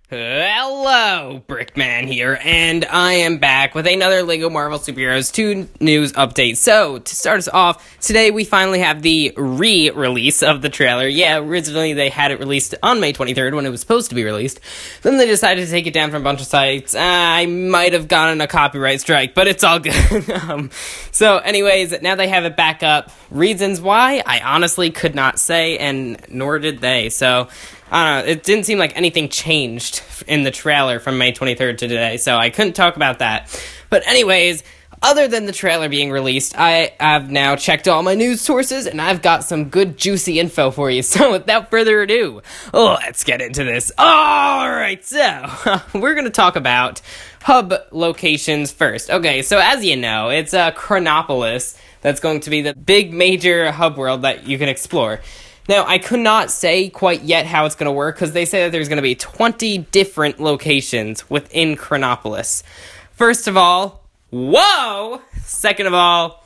Hello, Brickman here, and I am back with another LEGO Marvel Superheroes 2 news update. So, to start us off, today we finally have the re-release of the trailer. Yeah, originally they had it released on May 23rd when it was supposed to be released. Then they decided to take it down from a bunch of sites. I might have gotten a copyright strike, but it's all good. So, anyways, now they have it back up. Reasons why, I honestly could not say, and nor did they. So, it didn't seem like anything changed in the trailer from May 23rd to today, so I couldn't talk about that. But anyways, other than the trailer being released, I have now checked all my news sources, and I've got some good juicy info for you. So without further ado, let's get into this. Alright, so, we're gonna talk about hub locations first. Okay, so as you know, it's Chronopolis that's going to be the big major hub world that you can explore. Now, I could not say quite yet how it's going to work, because they say that there's going to be 20 different locations within Chronopolis. First of all, whoa! Second of all,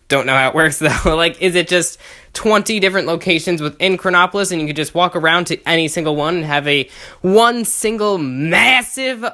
don't know how it works, though. Like, is it just 20 different locations within Chronopolis, and you can just walk around to any single one and have one single massive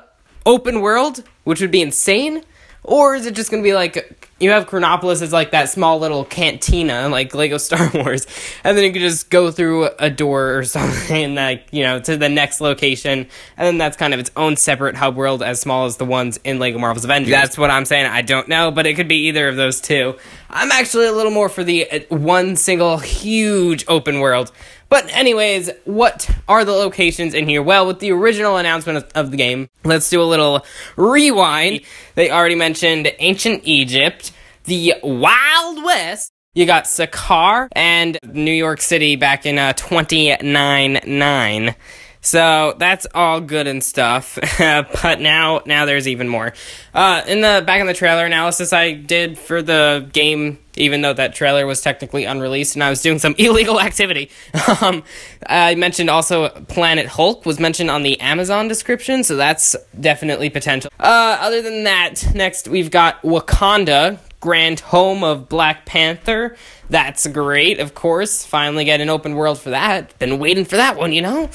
open world, which would be insane? Or is it just going to be like, you have Chronopolis as like that small little cantina, like Lego Star Wars, and then you can just go through a door or something, like, you know, to the next location, and then that's kind of its own separate hub world, as small as the ones in Lego Marvel's Avengers. That's what I'm saying. I don't know, but it could be either of those two. I'm actually a little more for the one single huge open world. But anyways, what are the locations in here? Well, with the original announcement of the game, let's do a little rewind. They already mentioned ancient Egypt, the Wild West. You got Sakar and New York City back in 2099. So that's all good and stuff, but now there's even more. Back in the trailer analysis I did for the game, even though that trailer was technically unreleased and I was doing some illegal activity, I mentioned also Planet Hulk was mentioned on the Amazon description, so that's definitely potential. Other than that, next we've got Wakanda, grand home of Black Panther. That's great, of course. Finally get an open world for that. Been waiting for that one, you know?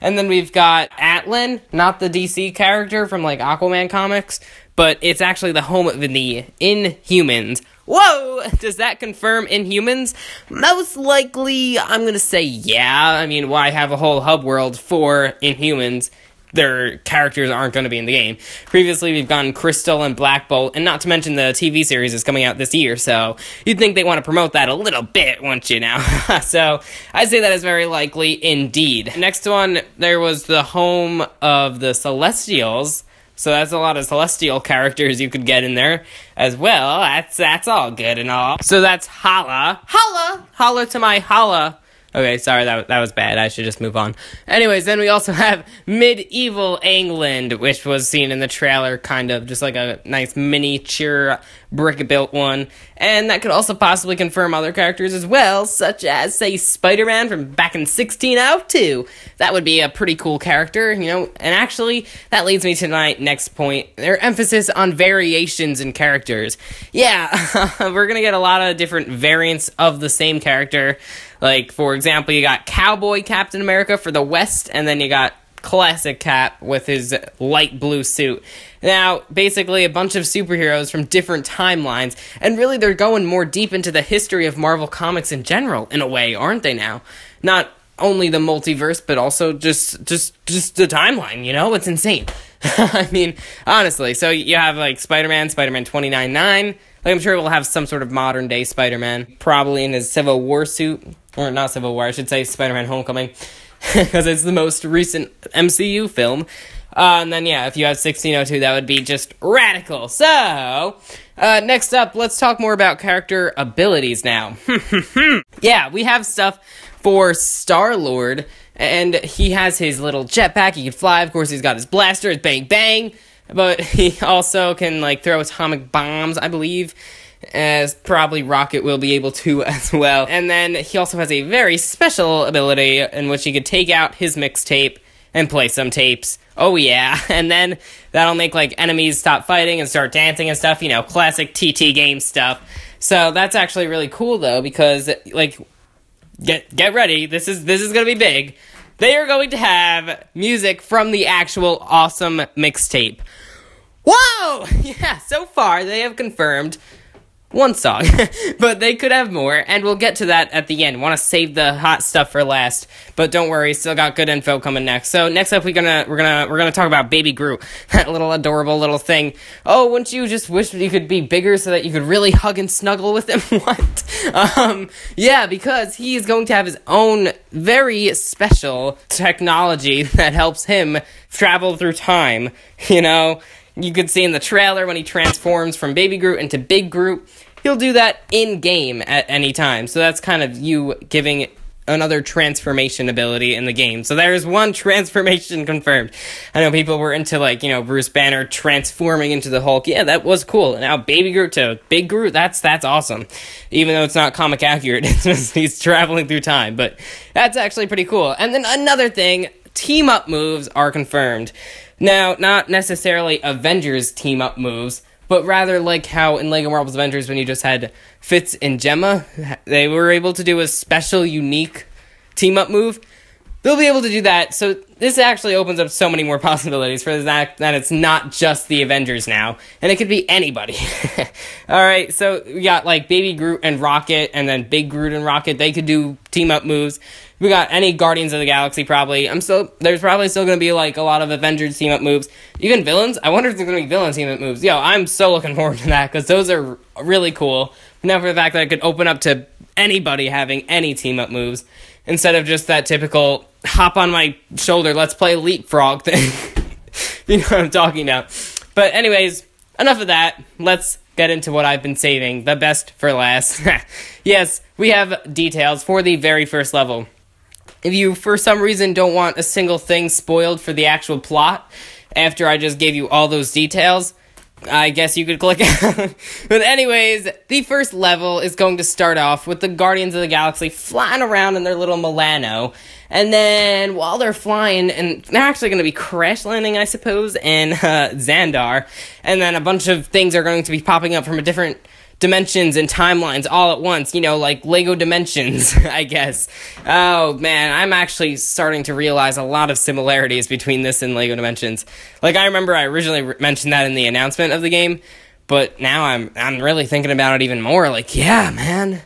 And then we've got Atlan, not the DC character from, like, Aquaman comics, but it's actually the home of the Inhumans. Whoa! Does that confirm Inhumans? Most likely, I'm gonna say yeah. I mean, why have a whole hub world for Inhumans? Their characters aren't going to be in the game. Previously, we've gotten Crystal and Black Bolt, and not to mention the TV series is coming out this year, so you'd think they want to promote that a little bit, wouldn't you now? So, I'd say that is very likely indeed. Next one, there was the home of the Celestials, so that's a lot of Celestial characters you could get in there as well. That's all good and all. So that's Holla. Holla! Holla to my Holla. Okay, sorry, that was bad. I should just move on. Anyways, then we also have Medieval England, which was seen in the trailer, kind of, just like a nice miniature brick-built one. And that could also possibly confirm other characters as well, such as, say, Spider-Man from back in 1602. That would be a pretty cool character, you know? And actually, that leads me to my next point. Their emphasis on variations in characters. Yeah, we're gonna get a lot of different variants of the same character. Like, for example, you got Cowboy Captain America for the West, and then you got Classic Cap with his light blue suit. Now, basically a bunch of superheroes from different timelines, and really they're going more deep into the history of Marvel Comics in general, in a way, aren't they now? Not only the multiverse, but also just the timeline, you know? It's insane. I mean, honestly, so you have, like, Spider-Man 2099, like, I'm sure we'll have some sort of modern-day Spider-Man, probably in his Civil War suit, or not Civil War, I should say Spider-Man Homecoming, because it's the most recent MCU film. And then, yeah, if you have 1602, that would be just radical. So, next up, let's talk more about character abilities now. Yeah, we have stuff for Star-Lord, and he has his little jetpack, he can fly, of course he's got his blaster, his bang-bang, but he also can, like, throw atomic bombs, I believe, as probably Rocket will be able to as well. And then he also has a very special ability in which he could take out his mixtape and play some tapes. Oh yeah, and then that'll make, like, enemies stop fighting and start dancing and stuff, you know, classic TT game stuff. So that's actually really cool, though, because, like, get ready, this is gonna be big. they are going to have music from the actual awesome mixtape. Whoa! Yeah, so far they have confirmed one song, but they could have more, and we'll get to that at the end. Want to save the hot stuff for last, but don't worry, still got good info coming next. So next up, we're gonna talk about Baby Groot, that little adorable little thing. Oh, wouldn't you just wish that you could be bigger so that you could really hug and snuggle with him? What? Yeah, because he is going to have his own very special technology that helps him travel through time. You know, you could see in the trailer when he transforms from Baby Groot into Big Groot. He'll do that in-game at any time. So that's kind of you giving another transformation ability in the game. So there's one transformation confirmed. I know people were into, like, you know, Bruce Banner transforming into the Hulk. Yeah, that was cool. And now Baby Groot to Big Groot, that's awesome. Even though it's not comic accurate, it's just he's traveling through time. But that's actually pretty cool. And then another thing, team-up moves are confirmed. Now, not necessarily Avengers team-up moves, but rather like how in LEGO Marvel's Avengers, when you just had Fitz and Gemma, they were able to do a special, unique team-up move. They'll be able to do that, so this actually opens up so many more possibilities for that it's not just the Avengers now, and it could be anybody. Alright, so we got like Baby Groot and Rocket, and then Big Groot and Rocket, they could do team-up moves. We got any Guardians of the Galaxy, probably. There's probably still going to be, like, a lot of Avengers team-up moves. Even villains? I wonder if there's going to be villain team-up moves. Yo, I'm so looking forward to that, because those are really cool. Now for the fact that I could open up to anybody having any team-up moves, instead of just that typical, hop on my shoulder, let's play leapfrog thing. You know what I'm talking about. But anyways, enough of that. Let's get into what I've been saving, the best for last. Yes, we have details for the very first level. If you, for some reason, don't want a single thing spoiled for the actual plot, after I just gave you all those details, I guess you could click out. But anyways, the first level is going to start off with the Guardians of the Galaxy flying around in their little Milano. And then, while they're flying, and they're actually going to be crash landing, I suppose, in Xandar. And then a bunch of things are going to be popping up from a different dimensions and timelines all at once, you know, like Lego Dimensions, I guess. Oh, man, I'm actually starting to realize a lot of similarities between this and Lego Dimensions. Like, I remember I originally mentioned that in the announcement of the game, but now I'm really thinking about it even more. Like, yeah, man,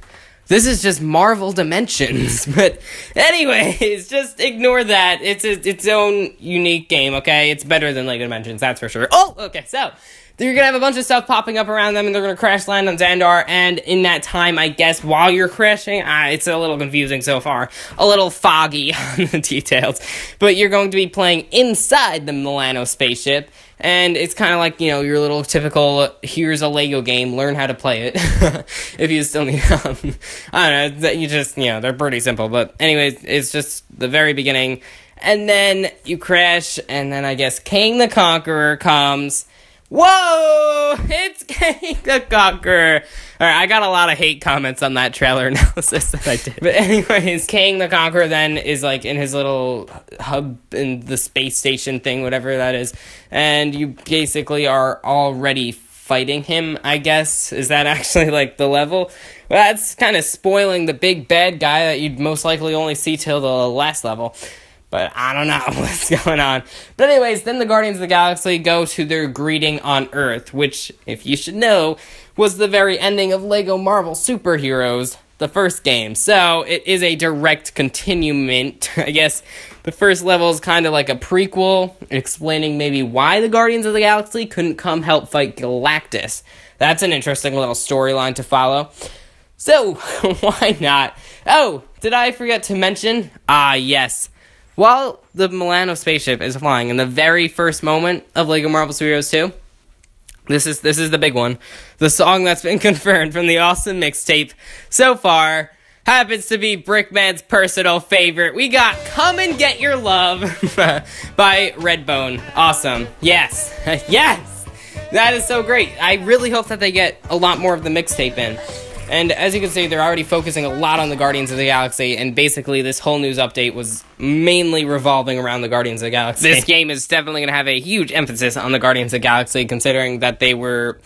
this is just Marvel Dimensions. But anyways, just ignore that. It's its own unique game, okay? It's better than Lego Dimensions, that's for sure. Oh, okay, so you're going to have a bunch of stuff popping up around them, and they're going to crash land on Xandar, and in that time, I guess, while you're crashing, it's a little confusing so far, a little foggy on the details, but you're going to be playing inside the Milano spaceship, and it's kind of like, you know, your little typical, here's a Lego game, learn how to play it, if you still need, I don't know, you just, you know, they're pretty simple, but anyways, it's just the very beginning, and then you crash, and then I guess King the Conqueror comes. Whoa! It's King the Conqueror! Alright, I got a lot of hate comments on that trailer analysis that I did. But anyways, King the Conqueror then is like in his little hub in the space station thing, whatever that is. And you basically are already fighting him, I guess. Is that actually like the level? Well, that's kind of spoiling the big bad guy that you'd most likely only see till the last level. But I don't know what's going on. But anyways, then the Guardians of the Galaxy go to their greeting on Earth, which, if you should know, was the very ending of LEGO Marvel Superheroes, the first game. So it is a direct continuement. I guess the first level is kind of like a prequel, explaining maybe why the Guardians of the Galaxy couldn't come help fight Galactus. That's an interesting little storyline to follow. So, why not? Oh, did I forget to mention? Yes. While the Milano spaceship is flying in the very first moment of LEGO Marvel Superheroes 2, this is the big one. The song that's been confirmed from the awesome mixtape so far happens to be Brickman's personal favorite. We got Come and Get Your Love by Redbone. Awesome. Yes. Yes! That is so great. I really hope that they get a lot more of the mixtape in. And as you can see, they're already focusing a lot on the Guardians of the Galaxy, and basically this whole news update was mainly revolving around the Guardians of the Galaxy. This game is definitely going to have a huge emphasis on the Guardians of the Galaxy, considering that they were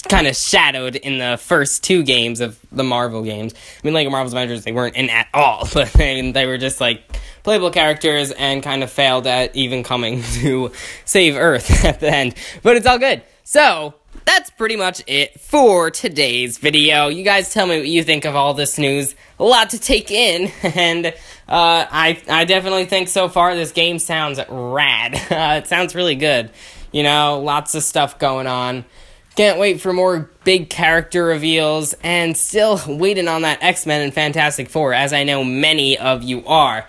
kind of shadowed in the first 2 games of the Marvel games. I mean, Lego Marvel's Avengers, they weren't in at all, but they were just, like, playable characters and kind of failed at even coming to save Earth at the end. But it's all good. So, that's pretty much it for today's video. You guys tell me what you think of all this news. A lot to take in, and I definitely think so far this game sounds rad. It sounds really good. You know, lots of stuff going on. Can't wait for more big character reveals, and still waiting on that X-Men and Fantastic Four, as I know many of you are.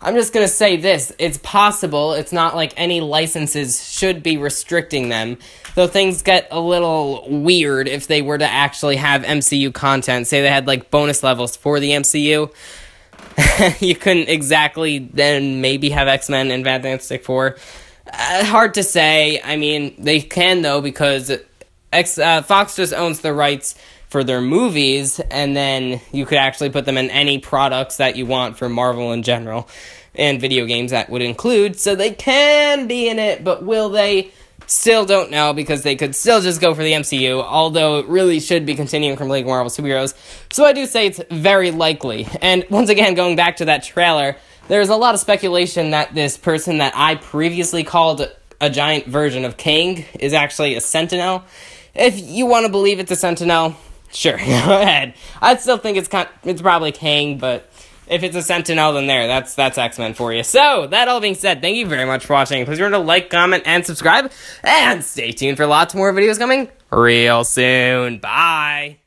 I'm just gonna say this, it's possible, it's not like any licenses should be restricting them, though things get a little weird if they were to actually have MCU content. Say they had, like, bonus levels for the MCU, you couldn't exactly then maybe have X-Men and Fantastic Four. Hard to say. I mean, they can, though, because Fox just owns the rights for their movies, and then you could actually put them in any products that you want for Marvel in general, and video games that would include, so they can be in it, but will they? Still don't know, because they could still just go for the MCU, although it really should be continuing from Lego Marvel Superheroes, so I do say it's very likely. And once again, going back to that trailer, there's a lot of speculation that this person that I previously called a giant version of Kang is actually a Sentinel. If you want to believe it's a Sentinel, sure, go ahead. I still think it's probably Kang, but if it's a Sentinel, then that's X-Men for you. So, that all being said, thank you very much for watching. Please remember to like, comment, and subscribe, and stay tuned for lots more videos coming real soon. Bye!